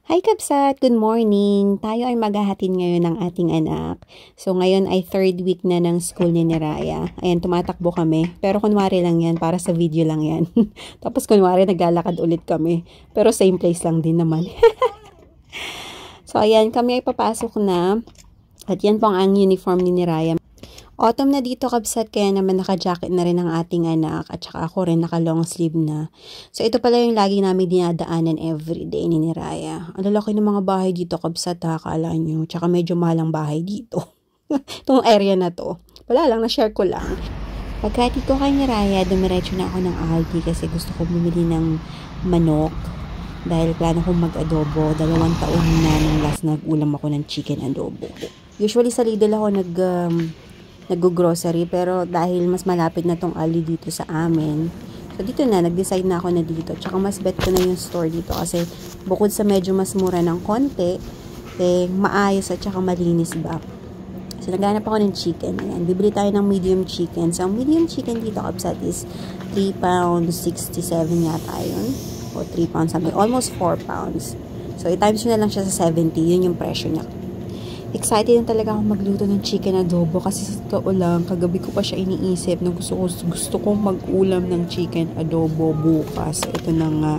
Hi Kabsat! Good morning! Tayo ay maghahatid ngayon ng ating anak. So ngayon ay third week na ng school ni Raya. Ayan, tumatakbo kami. Pero kunwari lang yan, para sa video lang yan. Tapos kunwari naglalakad ulit kami. Pero same place lang din naman. So ayan, kami ay papasok na. At yan po ang uniform ni Raya. Autumn na dito Kabsat, kaya naman naka-jacket na rin ang ating anak at saka ako rin naka-long sleeve na. So ito pala yung lagi namin dinadaanan everyday ni Raya. Ang lalaki ng mga bahay dito Kabsat, akala nyo. Tsaka medyo malang bahay dito. Itong area na to. Wala lang, na-share ko lang. Pagkatid ko kay Raya, dumiretso na ako ng Aldi kasi gusto ko bumili ng manok. Dahil plano kong mag-adobo. 2 taon na nung last nag-ulam ako ng chicken adobo. Usually sa Lidl ako nag-grocery, pero dahil mas malapit na tong Aldi dito sa amin, so dito na, nag-decide na ako na dito. Tsaka mas bet ko na yung store dito kasi bukod sa medyo mas mura ng konti, maayos at tsaka malinis ba. So naghanap ako ng chicken. Ayan, bibili tayo ng medium chicken. So ang medium chicken dito Kabsat is 3 pounds 67 yata yun. O 3 pounds something, almost 4 pounds. So i-times nyo na lang siya sa 70, yun yung presyo niya. Excited na talaga ako magluto ng chicken adobo kasi sa totoo lang, kagabi ko pa siya iniisip na gusto ko mag-ulam ng chicken adobo bukas. Ito na nga.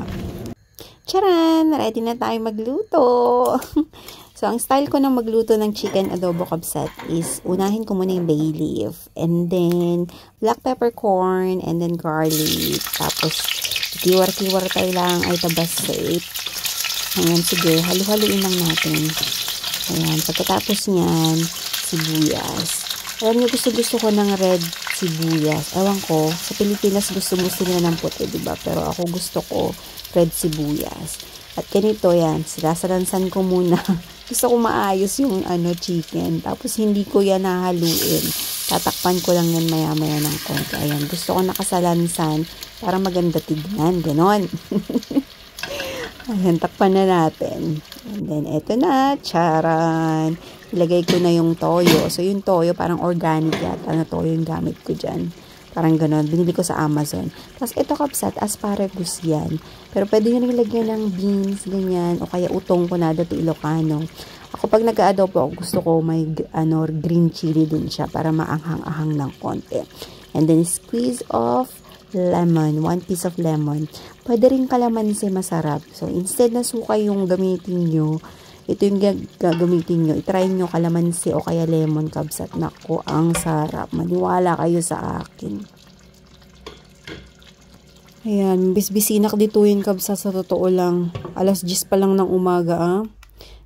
Charan! Ready na tayo magluto! So, ang style ko ng magluto ng chicken adobo Kabsat is unahin ko muna yung bay leaf and then black peppercorn and then garlic. Tapos, kiwar-kiwar tayo lang ay tabasate. Ayan, sige, halu-haluin lang natin. Ayan, pagkatapos niyan, sibuyas. Alam niyo, gusto ko ng red sibuyas. Ewan ko, sa Pilipinas gusto nila ng puti, diba? Pero ako gusto ko red sibuyas. At ganito yan, sinasalansan ko muna. Gusto ko maayos yung chicken. Tapos hindi ko yan nahaluin. Tatakpan ko lang yan maya-maya ng konti. Ayan, gusto ko nakasalansan para maganda tignan. Ganon. Ayan, takpan na natin. And then, eto na. Charan! Ilagay ko na yung toyo. So, yung toyo, parang organic yata na toyo yung gamit ko dyan. Parang ganon. Binili ko sa Amazon. Tapos, ito Kabsat, asparagus yan. Pero pwede nyo nilagyan ng beans, ganyan. O kaya utong kunada to Ilocano. Ako, pag nag-adobo, gusto ko may green chili din siya para maanghang-ahang ng konti. And then, squeeze off lemon, 1 piece of lemon. Pwede rin kalamansi, masarap. So, instead na suka yung gamitin nyo, ito yung gagamitin nyo. I-try nyo kalamansi o kaya lemon Kabsat. Nako, ang sarap. Maniwala kayo sa akin. Ayan, bisbisinak dito yun Kabsat, sa totoo lang. 10:00 pa lang ng umaga, ah.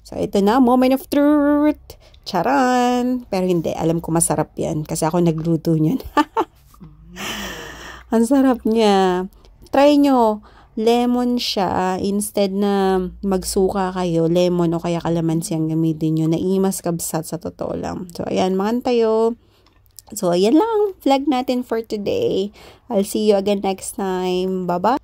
So, ito na, moment of truth. Charan! Pero hindi, alam ko masarap yan. Kasi ako nagluto niyan. Ang sarap niya. Try nyo. Lemon siya. Instead na magsuka kayo, lemon o kaya kalamansi ang gamitin nyo. Naimas Kabsat, sa totoo lang. So, ayan, mga tayo. So, ayan lang. Vlog natin for today. I'll see you again next time. Bye-bye.